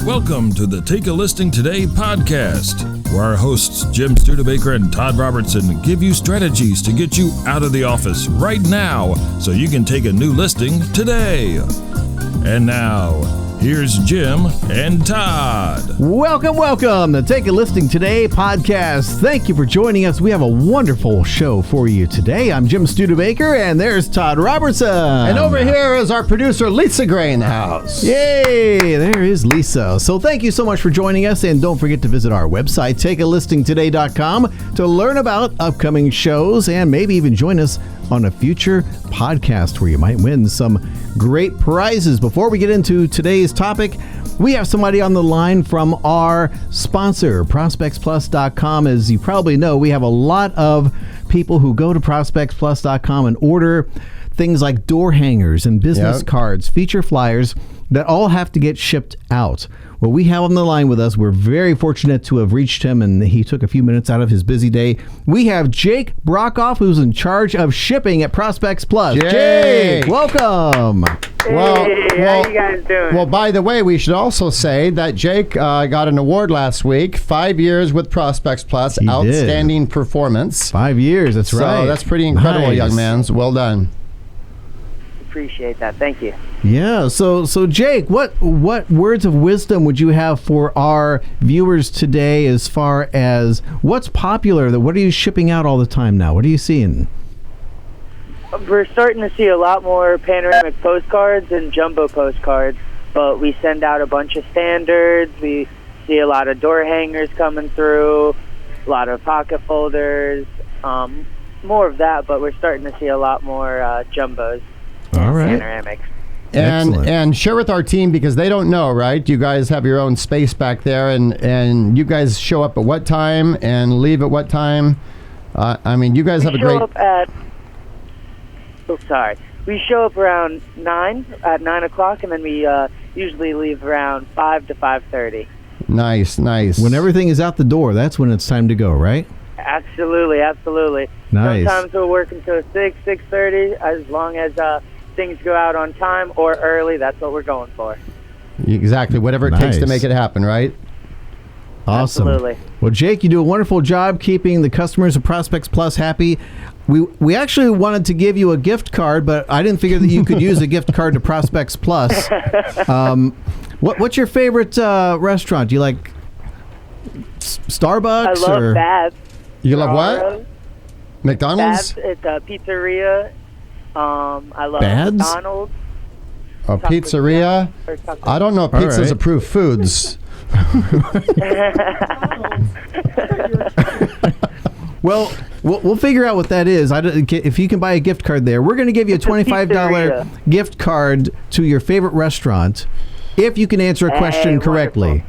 Welcome to the Take a Listing Today podcast, where our hosts Jim Studebaker and Todd Robertson give you strategies to get you out of the office right now so you can take a new listing today. And now, here's Jim and Todd. Welcome to Take a Listing Today podcast. Thank you for joining us. We have a wonderful show for you today. I'm Jim Studebaker, and there's Todd Robertson. And over here is our producer, Lisa Gray, in the house. Yay! There is Lisa. So thank you so much for joining us, and don't forget to visit our website, takealistingtoday.com, to learn about upcoming shows and maybe even join us on a future podcast where you might win some great prizes. Before we get into today's topic, we have somebody on the line from our sponsor, ProspectsPLUS.com. As you probably know, we have a lot of people who go to ProspectsPLUS.com and order things like door hangers and business cards, feature flyers that all have to get shipped out. Well, we have on the line with us. We're very fortunate to have reached him, and he took a few minutes out of his busy day. We have Jake Brockhoff, who's in charge of shipping at Prospects Plus. Jake, welcome. Hey, how you guys doing? Well, by the way, we should also say that Jake got an award last week, 5 years with Prospects Plus, outstanding performance. 5 years, that's right. So that's pretty incredible, nice. Young man. Well done. Appreciate that. Thank you. Yeah. So Jake, what words of wisdom would you have for our viewers today as far as what's popular? What are you shipping out all the time now? What are you seeing? We're starting to see a lot more panoramic postcards and jumbo postcards, but we send out a bunch of standards. We see a lot of door hangers coming through, a lot of pocket folders, more of that, but we're starting to see a lot more jumbos. All right. Panoramics. And share with our team, because they don't know, right? You guys have your own space back there, and you guys show up at what time and leave at what time? You guys have a great... We show up around 9 o'clock, and then we usually leave around 5 to 5:30. Nice. When everything is out the door, that's when it's time to go, right? Absolutely. Nice. Sometimes we'll work until 6:30, as long as things go out on time or early. That's what we're going for. Exactly. Whatever it takes to make it happen, right? Awesome. Absolutely. Well, Jake, you do a wonderful job keeping the customers of Prospects Plus happy. We actually wanted to give you a gift card, but I didn't figure that you could use a gift card to Prospects Plus. What's your favorite restaurant? Do you like Starbucks? I love Babs. You love what? McDonald's? Babs, it's a pizzeria. I love Babs? McDonald's. A pizzeria? I don't know if pizza's approved foods. Well, we'll figure out what that is. If you can buy a gift card there, we're going to give you a $25 gift card to your favorite restaurant if you can answer a question correctly.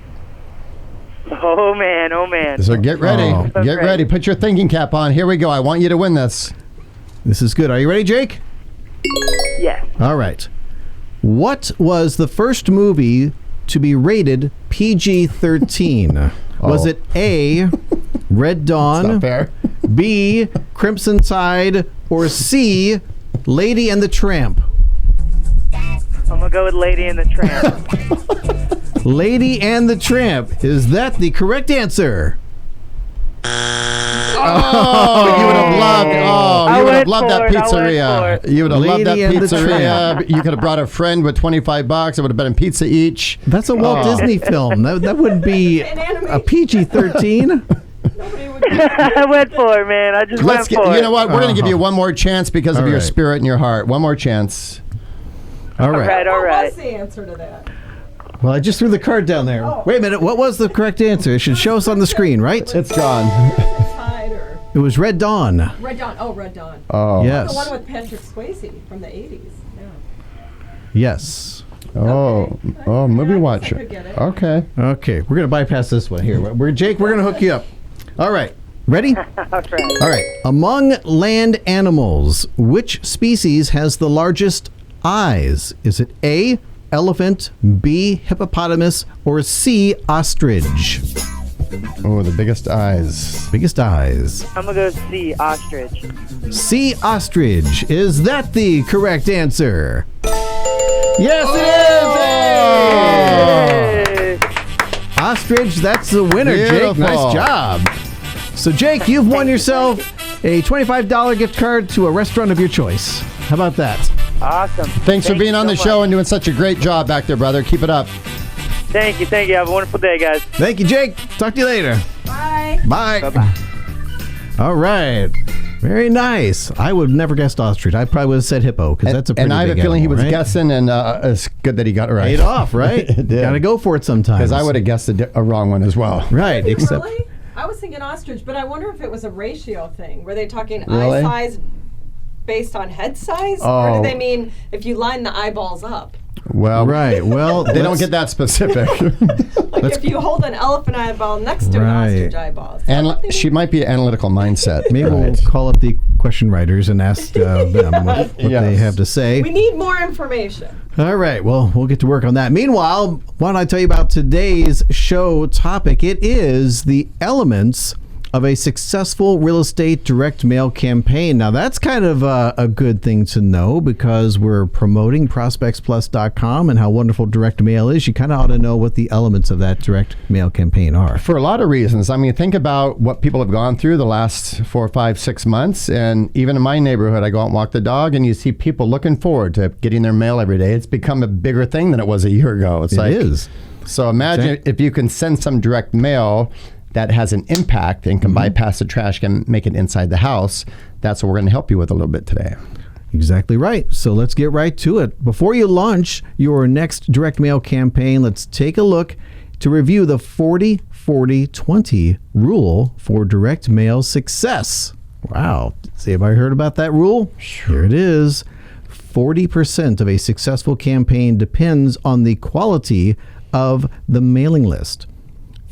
Oh, man. So get ready. Get ready. Put your thinking cap on. Here we go. I want you to win this. This is good. Are you ready, Jake? Yes. All right. What was the first movie to be rated PG-13? Was it A, Red Dawn, Not fair. B, Crimson Tide, or C, Lady and the Tramp? I'm going to go with Lady and the Tramp. Lady and the Tramp. Is that the correct answer? Oh, you would have loved. Oh, you would have loved that pizzeria. You would have loved that pizzeria. You could have brought a friend with $25. It would have been a pizza each. That's a Walt Disney film. That wouldn't be a PG-13. I went for it, man. I just went for it. You know what? We're going to give you one more chance because of your spirit and your heart. One more chance. All right. All right. What's the answer to that? Well, I just threw the card down there. Oh. Wait a minute. What was the correct answer? It should show us on the screen, right? It's gone. It was Red Dawn. Red Dawn. Oh, Red Dawn. Oh. Yes. The one with Patrick Swayze from the 80s. Yeah. Yes. Oh, movie watcher. Okay. We're going to bypass this one here. Jake, we're going to hook you up. All right. Ready? All right. Among land animals, which species has the largest eyes? Is it A, elephant, B, hippopotamus, or C, ostrich? Oh, the biggest eyes. Biggest eyes. I'm going to go C, ostrich. C, ostrich. Is that the correct answer? Yes, it is! ostrich. That's the winner, Beautiful. Jake. Nice job. So, Jake, you've won yourself a $25 gift card to a restaurant of your choice. How about that? Awesome. Thanks for Thank being you on so the show much. and doing such a great job back there, brother. Keep it up. Thank you. Have a wonderful day, guys. Thank you, Jake. Talk to you later. Bye. Bye. Bye-bye. All right. Very nice. I would have never guessed ostrich. I probably would have said hippo because that's a pretty And I have a big feeling he animal, was right? guessing, and it's good that he got it right. Paid off, right? It did. Got to go for it sometimes. Because I would have guessed a wrong one as well. Right, except Really? I was thinking ostrich, but I wonder if it was a ratio thing. Were they talking Really? eye size based on head size? Or Oh. do they mean if you line the eyeballs up? Well, right. Well, they don't get that specific. Like if you hold an elephant eyeball next to Right. an ostrich eyeball. And she might be an analytical mindset. Maybe we'll Right. call up the question writers and ask them what they Yes. have to say. We need more information. All right. Well, we'll get to work on that. Meanwhile, why don't I tell you about today's show topic? It is the elements of a successful real estate direct mail campaign. Now, that's kind of a good thing to know because we're promoting ProspectsPLUS.com and how wonderful direct mail is. You kind of ought to know what the elements of that direct mail campaign are. For a lot of reasons. I mean, think about what people have gone through the last 4, 5, 6 months. And even in my neighborhood, I go out and walk the dog, and you see people looking forward to getting their mail every day. It's become a bigger thing than it was a year ago. It is. So imagine if you can send some direct mail that has an impact and can bypass the trash and make it inside the house. That's what we're going to help you with a little bit today. Exactly right. So let's get right to it. Before you launch your next direct mail campaign, let's take a look to review the 40-40-20 rule for direct mail success. Wow. See, have I heard about that rule? Here it is. 40% of a successful campaign depends on the quality of the mailing list.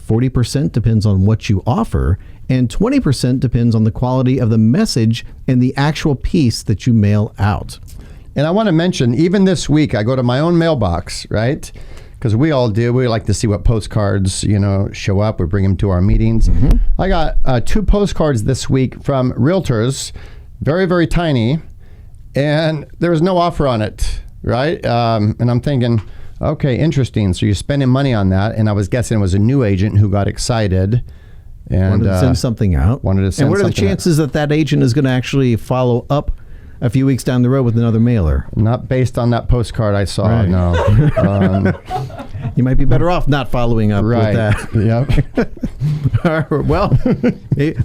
40% depends on what you offer, and 20% depends on the quality of the message and the actual piece that you mail out. And I want to mention, even this week, I go to my own mailbox, right? Because we all do. We like to see what postcards, show up. We bring them to our meetings. I got 2 postcards this week from Realtors, very, very tiny, and there was no offer on it, right? And I'm thinking, okay, interesting. So you're spending money on that, and I was guessing it was a new agent who got excited and Wanted to send something out. And what are the chances that agent is going to actually follow up a few weeks down the road with another mailer? Not based on that postcard I saw, Right. no. You might be better off not following up Right. with that. Yep. Well,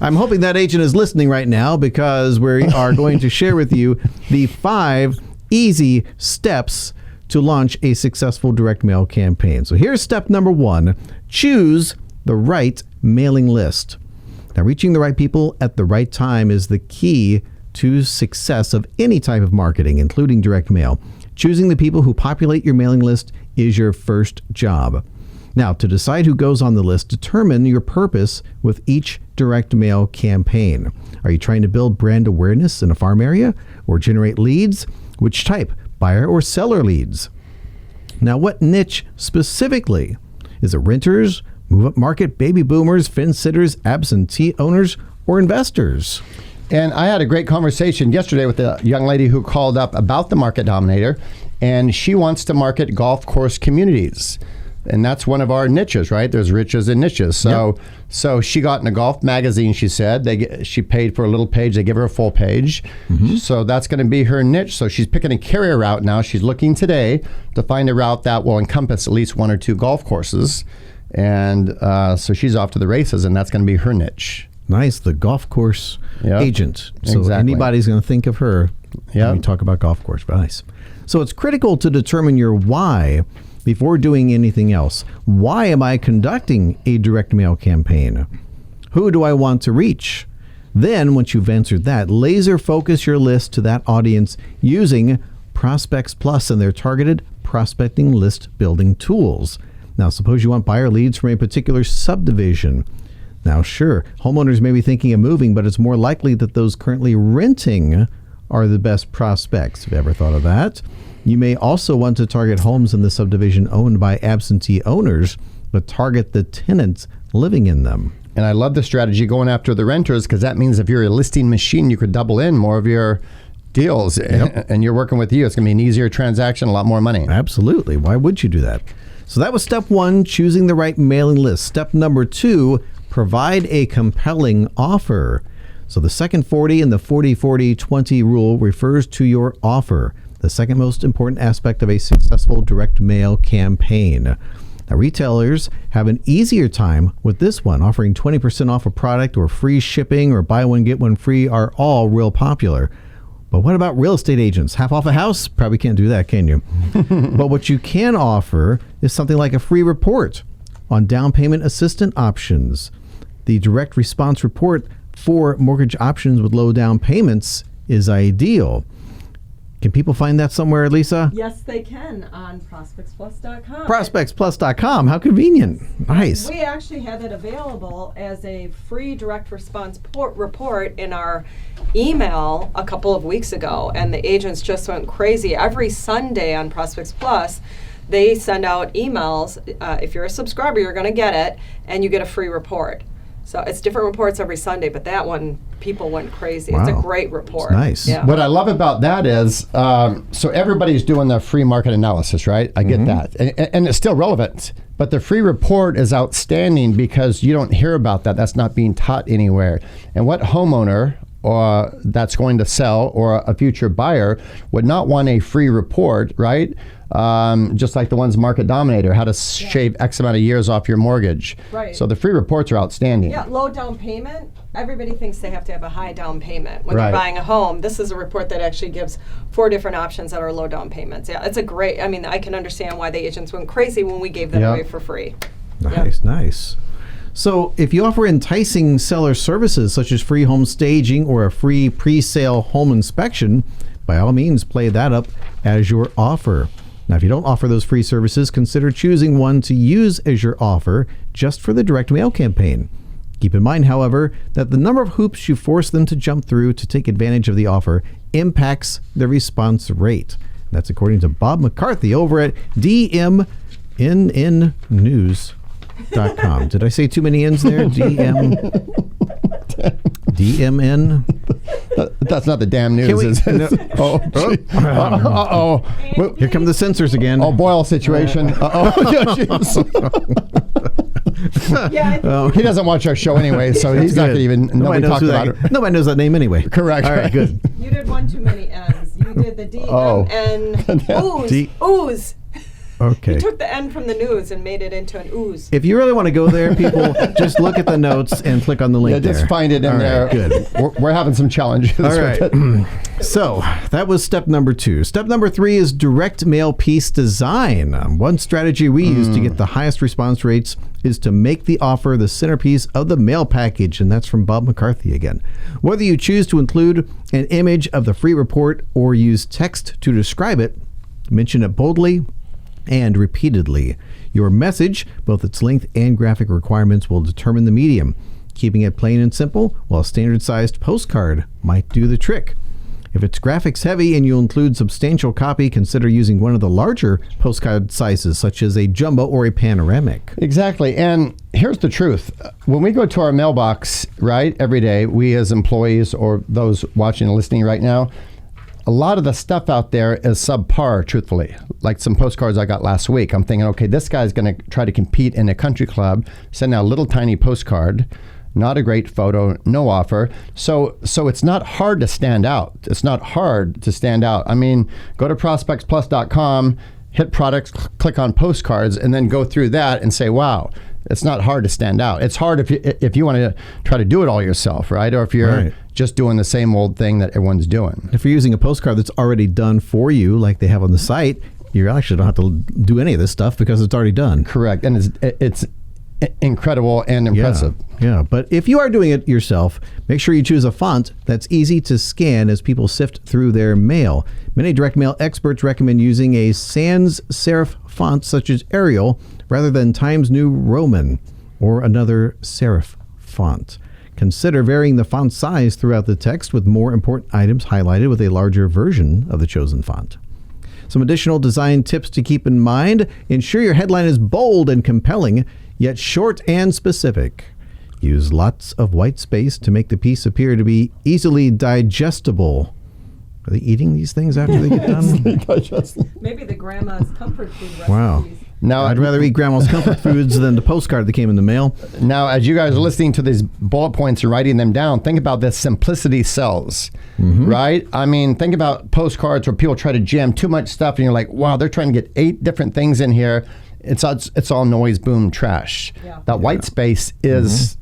I'm hoping that agent is listening right now because we are going to share with you the 5 easy steps to launch a successful direct mail campaign. So here's step number 1. Choose the right mailing list. Now, reaching the right people at the right time is the key to success of any type of marketing, including direct mail. Choosing the people who populate your mailing list is your first job. Now, to decide who goes on the list, determine your purpose with each direct mail campaign. Are you trying to build brand awareness in a farm area or generate leads? Which type? Buyer or seller leads? Now, what niche specifically? Is it renters, move-up market, baby boomers, fence sitters, absentee owners, or investors? And I had a great conversation yesterday with a young lady who called up about the Market Dominator, and she wants to market golf course communities. And that's one of our niches, right? There's riches and niches. So she got in a golf magazine, she said. She paid for a little page. They give her a full page. So that's going to be her niche. So she's picking a carrier route now. She's looking today to find a route that will encompass at least 1 or 2 golf courses. And so she's off to the races, and that's going to be her niche. Nice, the golf course agent. So Exactly. anybody's going to think of her when we talk about golf course. Nice. So it's critical to determine your why before doing anything else. Why am I conducting a direct mail campaign? Who do I want to reach? Then, once you've answered that, laser focus your list to that audience using Prospects Plus and their targeted prospecting list building tools. Now, suppose you want buyer leads from a particular subdivision. Now, sure, homeowners may be thinking of moving, but it's more likely that those currently renting are the best prospects. Have you ever thought of that? You may also want to target homes in the subdivision owned by absentee owners, but target the tenants living in them. And I love the strategy going after the renters, because that means if you're a listing machine, you could double in more of your deals. And you're working with you. It's going to be an easier transaction, a lot more money. Absolutely. Why would you do that? So that was step 1, choosing the right mailing list. Step number 2, provide a compelling offer. So the second 40 in the 40-40-20 rule refers to your offer, the second most important aspect of a successful direct mail campaign. Now, retailers have an easier time with this one. Offering 20% off a product or free shipping or buy one, get one free are all real popular. But what about real estate agents? Half off a house? Probably can't do that, can you? But what you can offer is something like a free report on down payment assistant options. The direct response report for mortgage options with low down payments is ideal. Can people find that somewhere, Lisa? Yes, they can on ProspectsPLUS.com. ProspectsPLUS.com. How convenient. Nice. We actually have it available as a free direct response report in our email a couple of weeks ago, and the agents just went crazy. Every Sunday on Prospects Plus, they send out emails. If you're a subscriber, you're going to get it, and you get a free report. So it's different reports every Sunday, but that one, people went crazy. Wow. It's a great report. It's nice. Yeah. What I love about that is, so everybody's doing the free market analysis, right? I get that. And it's still relevant. But the free report is outstanding because you don't hear about that. That's not being taught anywhere. And what homeowner that's going to sell or a future buyer would not want a free report, right? Just like the ones Market Dominator, how to shave X amount of years off your mortgage. Right. So the free reports are outstanding. Yeah, low down payment. Everybody thinks they have to have a high down payment when Right. they're buying a home. This is a report that actually gives 4 different options that are low down payments. Yeah, it's a great, I mean, I can understand why the agents went crazy when we gave them away for free. Nice, nice. So if you offer enticing seller services such as free home staging or a free pre-sale home inspection, by all means play that up as your offer. Now, if you don't offer those free services, consider choosing one to use as your offer just for the direct mail campaign. Keep in mind, however, that the number of hoops you force them to jump through to take advantage of the offer impacts the response rate. That's according to Bob McCarthy over at DMNnews.com. Did I say too many N's there? DMN? That's not the damn news, is it? No. Uh-oh. Here come the censors again. Oh, Boyle situation. Yeah, He doesn't watch our show anyway, so he's not going to even know we talk about it. Nobody knows that name anyway. Correct. All right, good. you did one too many N's. You did the DMN ooze. Okay. You took the N from the news and made it into an ooze. If you really want to go there, people, just look at the notes and click on the link there. Just find it in All there. right, good. We're having some challenges. All right. So that was step number 2. Step number 3 is direct mail piece design. One strategy we use to get the highest response rates is to make the offer the centerpiece of the mail package, and that's from Bob McCarthy again. Whether you choose to include an image of the free report or use text to describe it, mention it boldly and repeatedly. Your message, both its length and graphic requirements, will determine the medium. Keeping it plain and simple, while a standard-sized postcard might do the trick. If it's graphics heavy and you'll include substantial copy, consider using one of the larger postcard sizes, such as a jumbo or a panoramic. Exactly. And here's the truth. When we go to our mailbox, right, every day, we as employees or those watching and listening right now, a lot of the stuff out there is subpar, truthfully. Like some postcards I got last week. I'm thinking, okay, this guy's going to try to compete in a country club, send out a little tiny postcard, not a great photo, no offer. So it's not hard to stand out. It's not hard to stand out. I mean, go to ProspectsPLUS.com, hit products, click on postcards, and then go through that and say, wow, it's not hard to stand out. It's hard if you want to try to do it all yourself, right? Or if you're just doing the same old thing that everyone's doing. If you're using a postcard that's already done for you, like they have on the site, you actually don't have to do any of this stuff because it's already done. Correct. And it's incredible and impressive. Yeah, but if you are doing it yourself, make sure you choose a font that's easy to scan as people sift through their mail. Many direct mail experts recommend using a sans serif font such as Arial rather than Times New Roman or another serif font. Consider varying the font size throughout the text with more important items highlighted with a larger version of the chosen font. Some additional design tips to keep in mind: ensure your headline is bold and compelling, yet short and specific. Use lots of white space to make the piece appear to be easily digestible. Are they eeting these things after they get done? Maybe the grandma's comfort food recipes. Wow. Now, I'd rather eat grandma's comfort foods than the postcard that came in the mail. Now, as you guys are listening to these bullet points and writing them down, think about this: simplicity sells, right? I mean, think about postcards where people try to jam too much stuff, and you're like, wow, they're trying to get 8 different things in here. It's all noise, boom, trash. Yeah. That white space is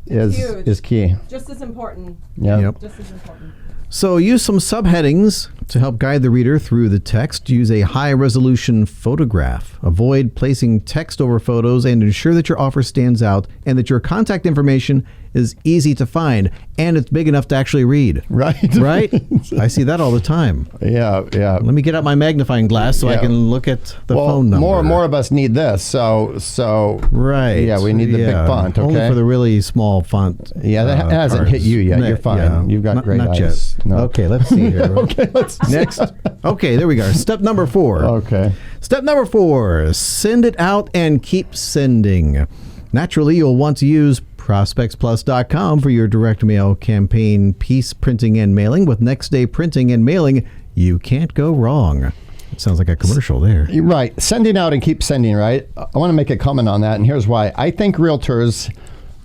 key. Just as important. Yeah. Yep. Just as important. So use some subheadings to help guide the reader through the text. Use a high-resolution photograph. Avoid placing text over photos and ensure that your offer stands out and that your contact information is easy to find and it's big enough to actually read. Right. Right? I see that all the time. Yeah. Let me get out my magnifying glass so I can look at the phone number. More and more of us need this. So Right. Yeah, we need the big font. Okay. Only for the really small font. Yeah, that hasn't hit you yet. You're fine. Yeah. You've got great not eyes. Yet. No. Okay, let's see here. Okay, let's Next. Okay, there we go. Step number 4. Okay. Step number 4, send it out and keep sending. Naturally, you'll want to use ProspectsPLUS.com for your direct mail campaign piece printing and mailing. With next day printing and mailing, you can't go wrong. It sounds like a commercial there. You're right. Sending out and keep sending, right? I want to make a comment on that, and here's why. I think realtors,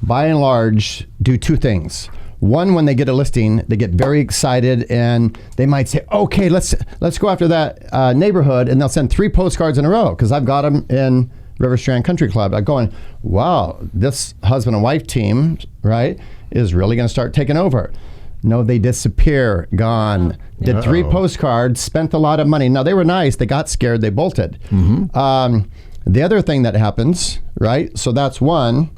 by and large, do 2 things. One, when they get a listing, they get very excited and they might say, okay, let's go after that neighborhood, and they'll send 3 postcards in a row because I've got them in River Strand Country Club. I'm going, wow, this husband and wife team, right, is really going to start taking over. No, they disappear, gone. Did 3 postcards, spent a lot of money. Now, they were nice. They got scared. They bolted. The other thing that happens, right, so that's one.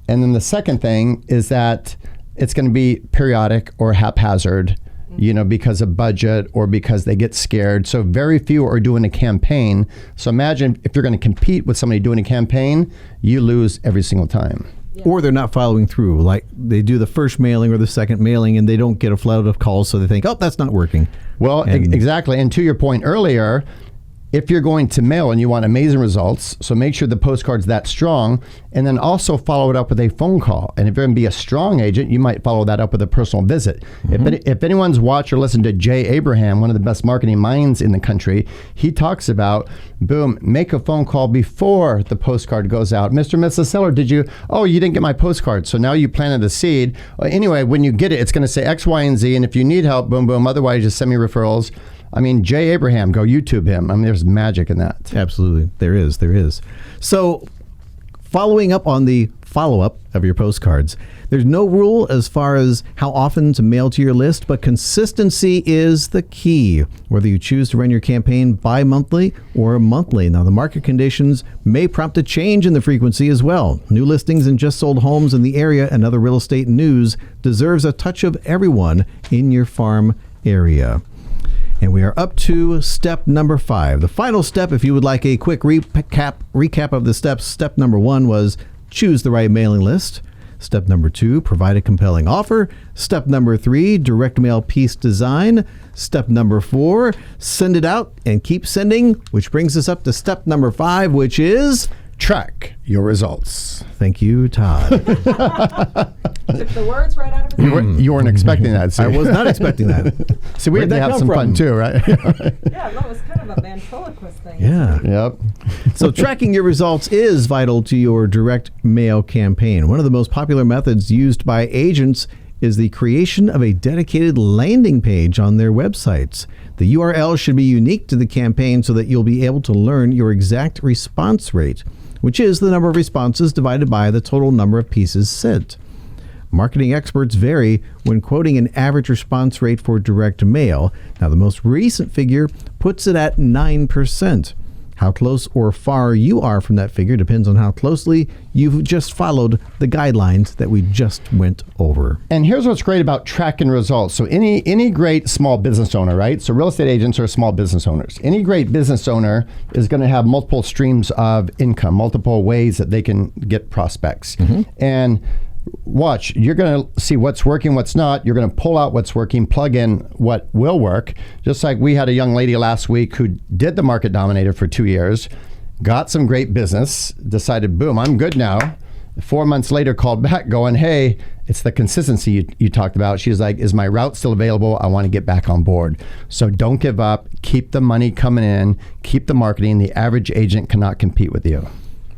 And then the second thing is that it's going to be periodic or haphazard, because of budget or because they get scared. So very few are doing a campaign. So imagine if you're going to compete with somebody doing a campaign, you lose every single time. Yeah. Or they're not following through. Like they do the first mailing or the second mailing and they don't get a flood of calls, so they think, oh, that's not working. Well, exactly. And to your point earlier, if you're going to mail and you want amazing results, so make sure the postcard's that strong, and then also follow it up with a phone call. And if you're going to be a strong agent, you might follow that up with a personal visit. If anyone's watched or listened to Jay Abraham, one of the best marketing minds in the country, he talks about, boom, make a phone call before the postcard goes out. Mr. and Mrs. Seller, you didn't get my postcard, so now you planted the seed. Anyway, when you get it, it's going to say X, Y, and Z, and if you need help, boom, boom, otherwise just send me referrals. I mean, Jay Abraham, go YouTube him. I mean, there's magic in that. Absolutely. There is. So following up on the follow-up of your postcards, there's no rule as far as how often to mail to your list, but consistency is the key, whether you choose to run your campaign bi-monthly or monthly. Now, the market conditions may prompt a change in the frequency as well. New listings and just sold homes in the area and other real estate news deserves a touch of everyone in your farm area. And we are up to step number 5. The final step, if you would like a quick recap of the steps, step number 1 was choose the right mailing list. Step number 2, provide a compelling offer. Step number 3, direct mail piece design. Step number 4, send it out and keep sending, which brings us up to step number 5, which is track your results. Thank you, Todd. Took the words right out of his mouth. You weren't expecting that. I was not expecting that. So we had to have some fun too, right? Yeah, that was kind of a ventriloquist thing. Yeah. Yep. So tracking your results is vital to your direct mail campaign. One of the most popular methods used by agents is the creation of a dedicated landing page on their websites. The URL should be unique to the campaign so that you'll be able to learn your exact response rate, which is the number of responses divided by the total number of pieces sent. Marketing experts vary when quoting an average response rate for direct mail. Now, the most recent figure puts it at 9%. How close or far you are from that figure depends on how closely you've just followed the guidelines that we just went over. And here's what's great about tracking results. So any great small business owner, right? So real estate agents are small business owners. Any great business owner is going to have multiple streams of income, multiple ways that they can get prospects. And watch, you're going to see what's working, what's not. You're going to pull out what's working, plug in what will work. Just like we had a young lady last week who did the Market Dominator for 2 years, got some great business, decided, boom, I'm good now. 4 months later, called back going, hey, it's the consistency you talked about. She's like, is my route still available? I want to get back on board. So don't give up. Keep the money coming in. Keep the marketing. The average agent cannot compete with you.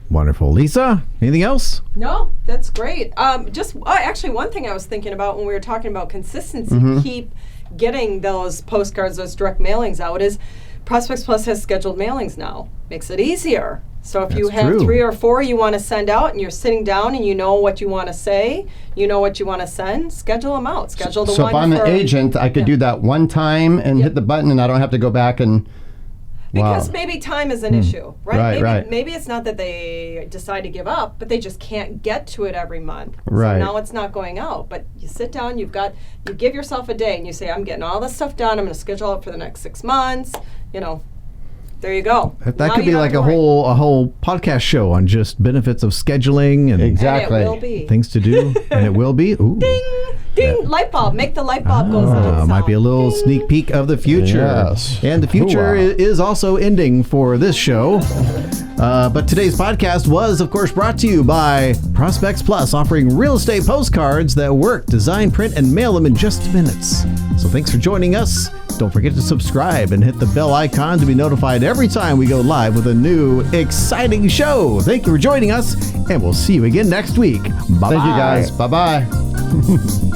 Wonderful. Lisa, anything else? No, that's great. Actually, one thing I was thinking about when we were talking about consistency, keep getting those postcards, those direct mailings out, is Prospects Plus has scheduled mailings now. Makes it easier. So if you have 3 or 4 you want to send out and you're sitting down and you know what you want to say, you know what you want to send, schedule them out. Schedule the one. So if I'm an agent, I could do that one time and hit the button and I don't have to go back and... Because maybe time is an issue, right? Right. Maybe it's not that they decide to give up, but they just can't get to it every month. Right. So now it's not going out. But you sit down, you give yourself a day and you say, I'm getting all this stuff done. I'm going to schedule it for the next 6 months. There you go. That could be like a whole podcast show on just benefits of scheduling and exactly And it will be. things to do. And it will be. Ooh. Ding, ding, light bulb. Make the light bulb goes on. Might be a little sneak peek of the future. Yes. And the future is also ending for this show. But today's podcast was, of course, brought to you by Prospects Plus, offering real estate postcards that work, design, print, and mail them in just minutes. So thanks for joining us. Don't forget to subscribe and hit the bell icon to be notified every time we go live with a new, exciting show. Thank you for joining us, and we'll see you again next week. Bye-bye. Thank you, guys. Bye-bye.